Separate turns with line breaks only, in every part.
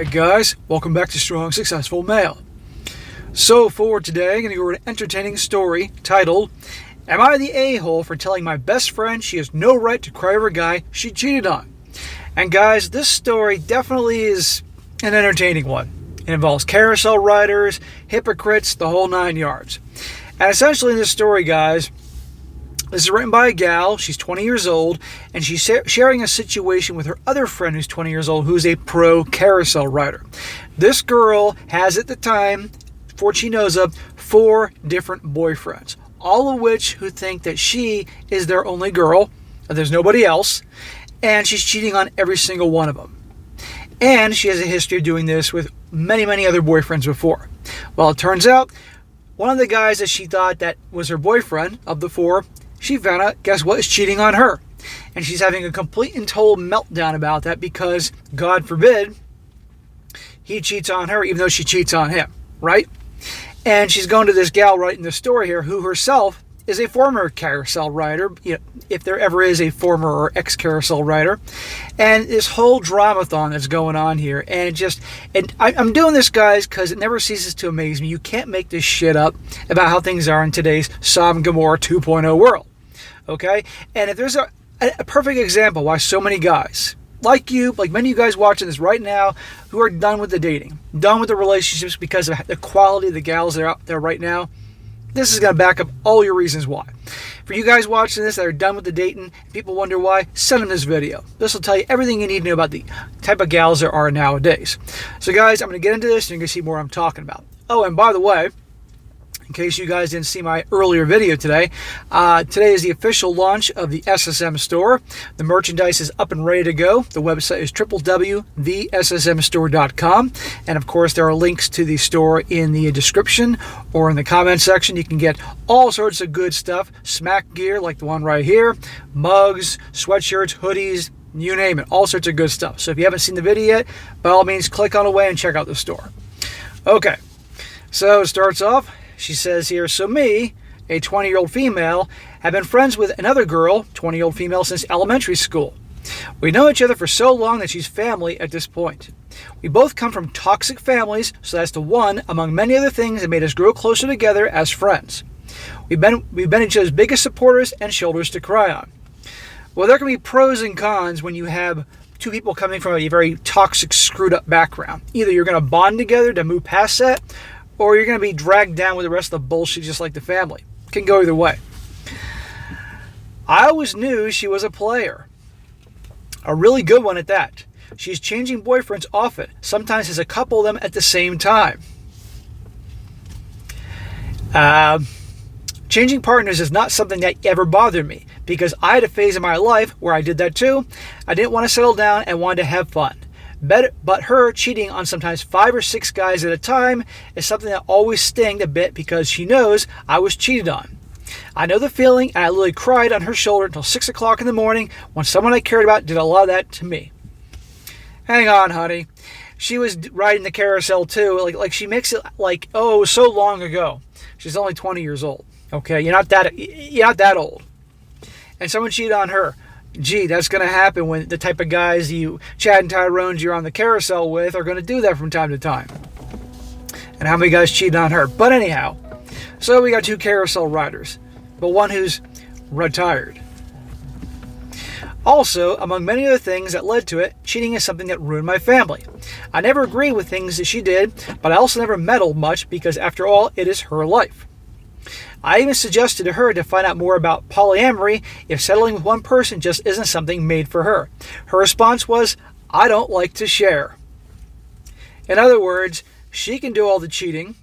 Alright guys, welcome back to Strong Successful Male. So for today, I'm going to go over an entertaining story titled, Am I the a-hole for telling my best friend she has no right to cry over a guy she cheated on? And guys, this story definitely is an entertaining one. It involves carousel riders, hypocrites, the whole 9 yards. And essentially in this story, guys, this is written by a gal. She's 20 years old, and she's sharing a situation with her other friend who's 20 years old, who's a pro carousel rider. This girl has, at the time, for what she knows of, 4 different boyfriends, all of which who think that she is their only girl, and there's nobody else, and she's cheating on every single one of them. And she has a history of doing this with many, many other boyfriends before. Well, it turns out, one of the guys that she thought that was her boyfriend of the 4, she found out, guess what, is cheating on her. And she's having a complete and total meltdown about that because, God forbid, he cheats on her even though she cheats on him, right? And she's going to this gal right in the story here who herself is a former carousel rider, if there ever is a former or ex-carousel rider. And this whole dramathon that's going on here. And I'm doing this, guys, because it never ceases to amaze me. You can't make this shit up about how things are in today's Sodom and Gomorrah 2.0 world. Okay? And if there's a perfect example why so many guys, like you, like many of you guys watching this right now, who are done with the dating, done with the relationships because of the quality of the gals that are out there right now, this is going to back up all your reasons why. For you guys watching this that are done with the dating, people wonder why, send them this video. This will tell you everything you need to know about the type of gals there are nowadays. So guys, I'm going to get into this and you're going to see more I'm talking about. Oh, and by the way, in case you guys didn't see my earlier video today, today is the official launch of the SSM store. The merchandise is up and ready to go. The website is www.theSSMstore.com. And of course, there are links to the store in the description or in the comment section. You can get all sorts of good stuff, smack gear like the one right here, mugs, sweatshirts, hoodies, you name it, all sorts of good stuff. So if you haven't seen the video yet, by all means, click on away and check out the store. Okay, so it starts off. She says here, so me, a 20-year-old female, have been friends with another girl, 20-year-old female, since elementary school. We know each other for so long that she's family at this point. We both come from toxic families, so that's the one among many other things that made us grow closer together as friends. We've been each other's biggest supporters and shoulders to cry on. Well, there can be pros and cons when you have 2 people coming from a very toxic, screwed-up background. Either you're going to bond together to move past that, or you're going to be dragged down with the rest of the bullshit just like the family. Can go either way. I always knew she was a player. A really good one at that. She's changing boyfriends often. Sometimes has a couple of them at the same time. Changing partners is not something that ever bothered me because I had a phase in my life where I did that too. I didn't want to settle down and wanted to have fun. But her cheating on sometimes 5 or 6 guys at a time is something that always stinged a bit because she knows I was cheated on. I know the feeling, and I literally cried on her shoulder until 6 o'clock in the morning when someone I cared about did a lot of that to me. Hang on, honey. She was riding the carousel too. Like she makes it like, oh, it was so long ago. She's only 20 years old. Okay, you're not that old. And someone cheated on her. Gee, that's going to happen when the type of guys you, Chad and Tyrone's you're on the carousel with are going to do that from time to time. And how many guys cheated on her? But anyhow, so we got 2 carousel riders, but one who's retired. Also, among many other things that led to it, cheating is something that ruined my family. I never agreed with things that she did, but I also never meddled much because after all, it is her life. I even suggested to her to find out more about polyamory if settling with one person just isn't something made for her. Her response was, I don't like to share. In other words, she can do all the cheating.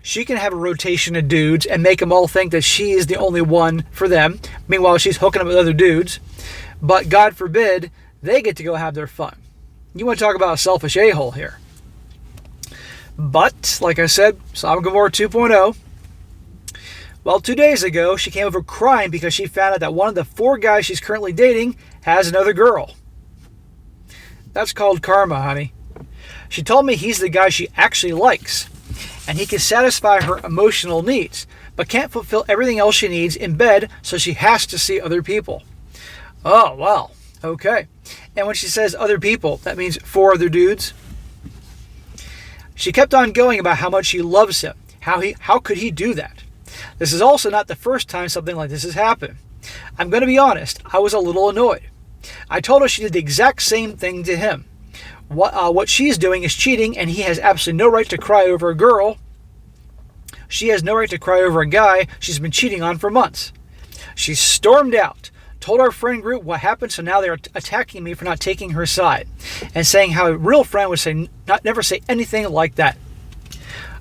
She can have a rotation of dudes and make them all think that she is the only one for them. Meanwhile, she's hooking up with other dudes. But God forbid, they get to go have their fun. You want to talk about a selfish a-hole here. But, like I said, Sodom and Gomorrah 2.0. Well, 2 days ago, she came over crying because she found out that one of the 4 guys she's currently dating has another girl. That's called karma, honey. She told me he's the guy she actually likes, and he can satisfy her emotional needs, but can't fulfill everything else she needs in bed, so she has to see other people. Oh, well, okay. And when she says other people, that means 4 other dudes? She kept on going about how much she loves him. How could he do that? This is also not the first time something like this has happened. I'm going to be honest, I was a little annoyed. I told her she did the exact same thing to him. What she's doing is cheating, and he has absolutely no right to cry over a girl. She has no right to cry over a guy she's been cheating on for months. She stormed out, told our friend group what happened, so now they're attacking me for not taking her side, and saying how a real friend would never say anything like that.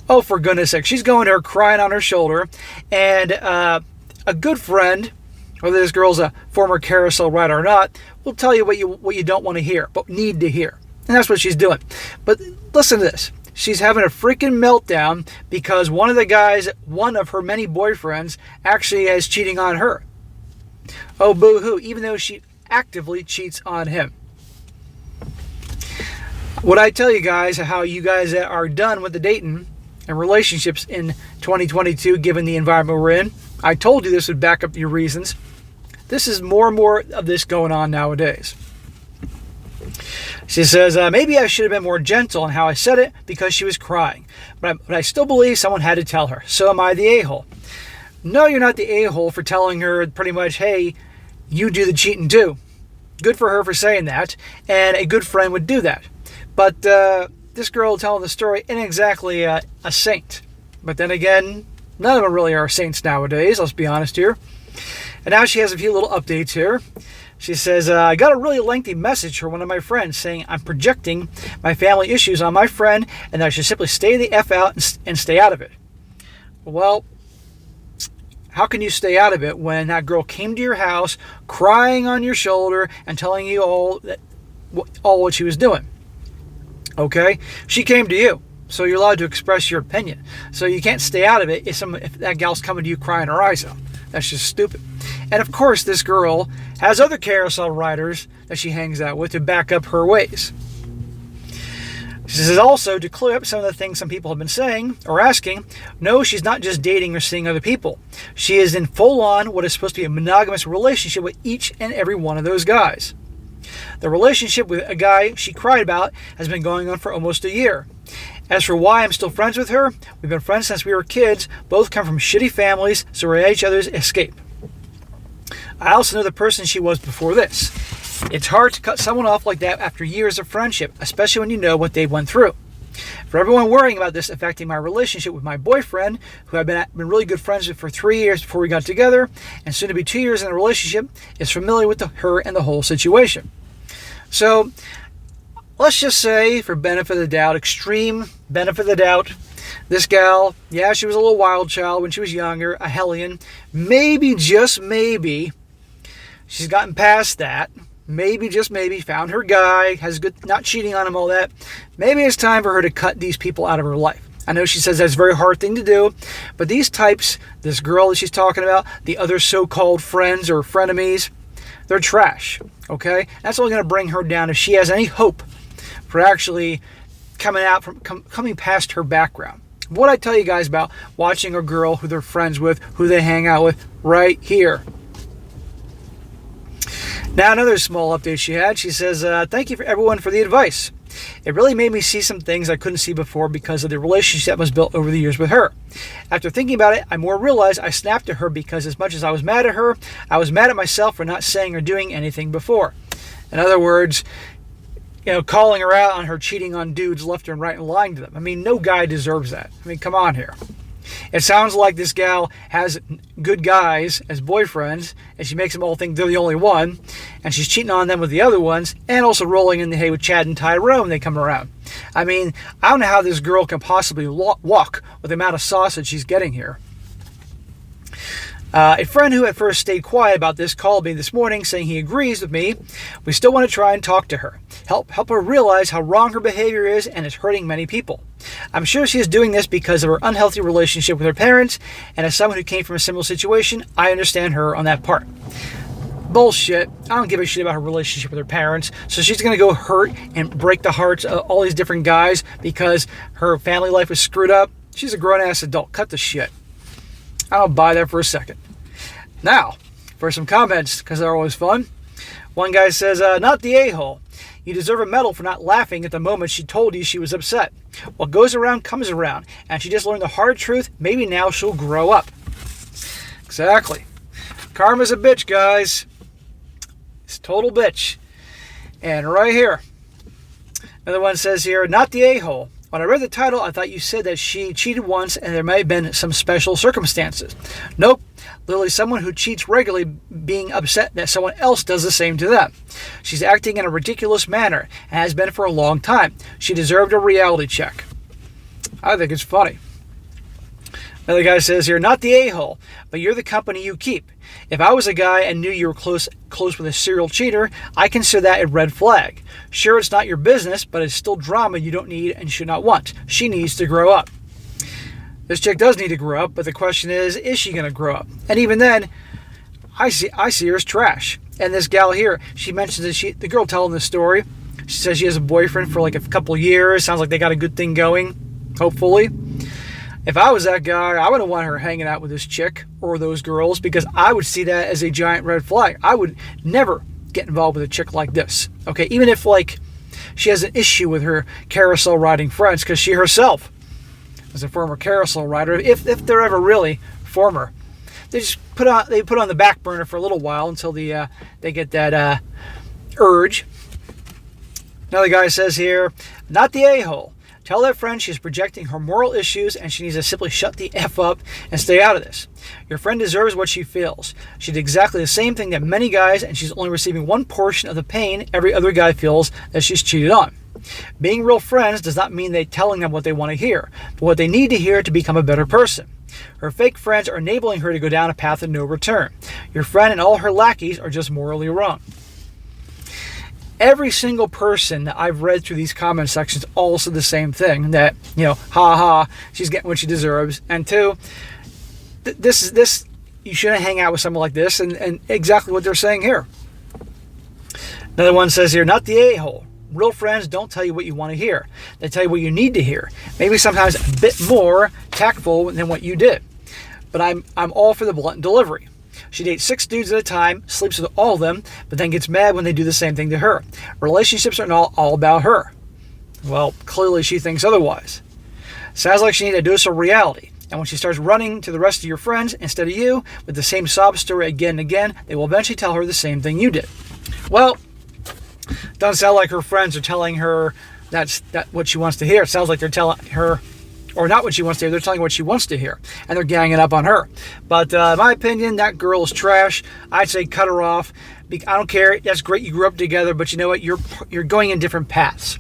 Oh, for goodness sake, she's going to her crying on her shoulder, and a good friend, whether this girl's a former Carousel rider or not, will tell you what you don't want to hear, but need to hear. And that's what she's doing. But listen to this. She's having a freaking meltdown because one of her many boyfriends, actually is cheating on her. Oh, boo-hoo, even though she actively cheats on him. Would I tell you guys how you guys are done with the dating and relationships in 2022, given the environment we're in? I told you this would back up your reasons. This is more and more of this going on nowadays. She says, maybe I should have been more gentle in how I said it because she was crying. But I still believe someone had to tell her. So am I the a-hole? No, you're not the a-hole for telling her pretty much, hey, you do the cheating too. Good for her for saying that. And a good friend would do that. But this girl telling the story ain't exactly a saint. But then again, none of them really are saints nowadays, let's be honest here. And now she has a few little updates here. She says, I got a really lengthy message from one of my friends saying I'm projecting my family issues on my friend and that I should simply stay the F out and stay out of it. Well, how can you stay out of it when that girl came to your house crying on your shoulder and telling you all what she was doing? Okay? She came to you, so you're allowed to express your opinion. So you can't stay out of it if that gal's coming to you crying her eyes out. That's just stupid. And of course, this girl has other Carousel riders that she hangs out with to back up her ways. She says also, to clear up some of the things some people have been saying or asking, no, she's not just dating or seeing other people. She is in full-on what is supposed to be a monogamous relationship with each and every one of those guys. The relationship with a guy she cried about has been going on for almost a year. As for why I'm still friends with her, we've been friends since we were kids, both come from shitty families, so we're at each other's escape. I also know the person she was before this. It's hard to cut someone off like that after years of friendship, especially when you know what they went through. For everyone worrying about this affecting my relationship with my boyfriend, who I've been really good friends with for 3 years before we got together, and soon to be 2 years in a relationship, is familiar with her and the whole situation. So, let's just say, for benefit of the doubt, extreme benefit of the doubt, this gal, yeah, she was a little wild child when she was younger, a hellion. Maybe, just maybe, she's gotten past that. Maybe, just maybe, found her guy, has good, not cheating on him, all that. Maybe it's time for her to cut these people out of her life. I know she says that's a very hard thing to do, but these types, this girl that she's talking about, the other so-called friends or frenemies, they're trash, okay? That's only going to bring her down if she has any hope for actually coming past her background. What I tell you guys about watching a girl who they're friends with, who they hang out with, right here. Now, another small update she had. She says, thank you for everyone for the advice. It really made me see some things I couldn't see before because of the relationship that was built over the years with her. After thinking about it, I more realized I snapped at her because as much as I was mad at her, I was mad at myself for not saying or doing anything before. In other words, calling her out on her cheating on dudes left and right and lying to them. I mean, no guy deserves that. I mean, come on here. It sounds like this gal has good guys as boyfriends, and she makes them all think they're the only one, and she's cheating on them with the other ones, and also rolling in the hay with Chad and Tyrone when they come around. I mean, I don't know how this girl can possibly walk with the amount of sausage she's getting here. A friend who at first stayed quiet about this called me this morning saying he agrees with me. We still want to try and talk to her. Help her realize how wrong her behavior is and is hurting many people. I'm sure she is doing this because of her unhealthy relationship with her parents, and as someone who came from a similar situation, I understand her on that part. Bullshit. I don't give a shit about her relationship with her parents, so she's going to go hurt and break the hearts of all these different guys because her family life was screwed up. She's a grown-ass adult. Cut the shit. I don't buy that for a second. Now, for some comments, because they're always fun. One guy says, not the a-hole. You deserve a medal for not laughing at the moment she told you she was upset. What goes around comes around, and she just learned the hard truth. Maybe now she'll grow up. Exactly. Karma's a bitch, guys. It's a total bitch. And right here, another one says here, not the a-hole. When I read the title, I thought you said that she cheated once and there may have been some special circumstances. Nope. Literally someone who cheats regularly being upset that someone else does the same to them. She's acting in a ridiculous manner and has been for a long time. She deserved a reality check. I think it's funny. Another guy says here, not the a-hole, but you're the company you keep. If I was a guy and knew you were close with a serial cheater, I consider that a red flag. Sure, it's not your business, but it's still drama you don't need and should not want. She needs to grow up. This chick does need to grow up, but the question is she going to grow up? And even then, I see her as trash. And this gal here, she mentions that the girl telling this story, she says she has a boyfriend for like a couple years. Sounds like they got a good thing going, hopefully. If I was that guy, I wouldn't want her hanging out with this chick or those girls because I would see that as a giant red flag. I would never get involved with a chick like this. Okay, even if like she has an issue with her carousel riding friends because she herself is a former carousel rider. If they're ever really former, they just put on the back burner for a little while until they get that urge. Another guy says here, not the a-hole. Tell that friend she's projecting her moral issues and she needs to simply shut the F up and stay out of this. Your friend deserves what she feels. She did exactly the same thing that many guys, and she's only receiving one portion of the pain every other guy feels that she's cheated on. Being real friends does not mean they telling them what they want to hear, but what they need to hear to become a better person. Her fake friends are enabling her to go down a path of no return. Your friend and all her lackeys are just morally wrong. Every single person that I've read through these comment sections all said the same thing, that, she's getting what she deserves. And two, this you shouldn't hang out with someone like this, and exactly what they're saying here. Another one says here, not the a-hole. Real friends don't tell you what you want to hear. They tell you what you need to hear. Maybe sometimes a bit more tactful than what you did. But I'm all for the blunt delivery. She dates 6 dudes at a time, sleeps with all of them, but then gets mad when they do the same thing to her. Relationships are not all about her. Well, clearly she thinks otherwise. Sounds like she needs a dose of reality. And when she starts running to the rest of your friends instead of you with the same sob story again and again, they will eventually tell her the same thing you did. Well, doesn't sound like her friends are telling her that's what she wants to hear. It sounds like they're telling her, or not what she wants to hear, they're telling her what she wants to hear. And they're ganging up on her. But in my opinion, that girl is trash. I'd say cut her off. I don't care. That's great you grew up together, but you know what? You're going in different paths.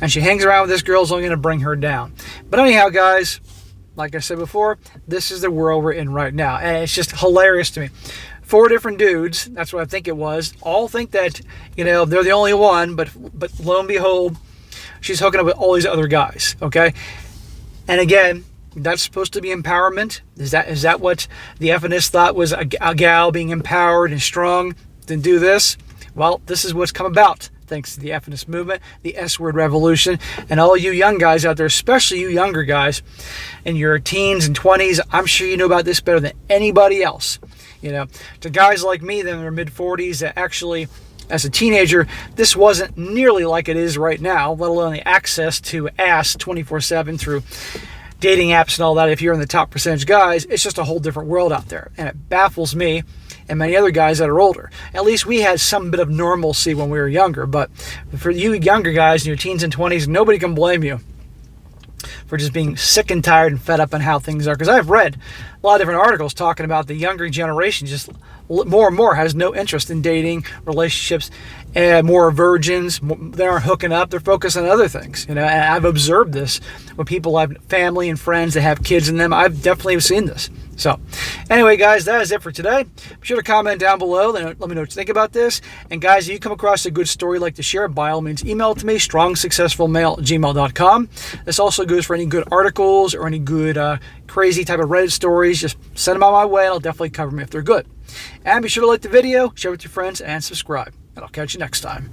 And she hangs around with this girl is only going to bring her down. But anyhow, guys, like I said before, this is the world we're in right now. And it's just hilarious to me. 4 different dudes, that's what I think it was, all think that, they're the only one, but lo and behold, she's hooking up with all these other guys, okay? And again, that's supposed to be empowerment? Is that what the feminists thought was a gal being empowered and strong to do this? Well, this is what's come about thanks to the feminist movement, the S-word revolution, and all you young guys out there, especially you younger guys in your teens and 20s, I'm sure you know about this better than anybody else. To guys like me that are in their mid-40s that actually, as a teenager, this wasn't nearly like it is right now, let alone the access to ass 24/7 through dating apps and all that. If you're in the top percentage guys, it's just a whole different world out there. And it baffles me and many other guys that are older. At least we had some bit of normalcy when we were younger. But for you younger guys in your teens and 20s, nobody can blame you for just being sick and tired and fed up on how things are. Because I've read a lot of different articles talking about the younger generation just more and more has no interest in dating, relationships, and more virgins. They aren't hooking up. They're focused on other things. And I've observed this when people have family and friends that have kids in them. I've definitely seen this. So anyway, guys, that is it for today. Be sure to comment down below. Let me know what you think about this. And guys, if you come across a good story you'd like to share, by all means, email it to me, strongsuccessfulmale@gmail.com. This also goes for any good articles or any good crazy type of Reddit stories. Just send them on my way and I'll definitely cover them if they're good. And be sure to like the video, share it with your friends, and subscribe. And I'll catch you next time.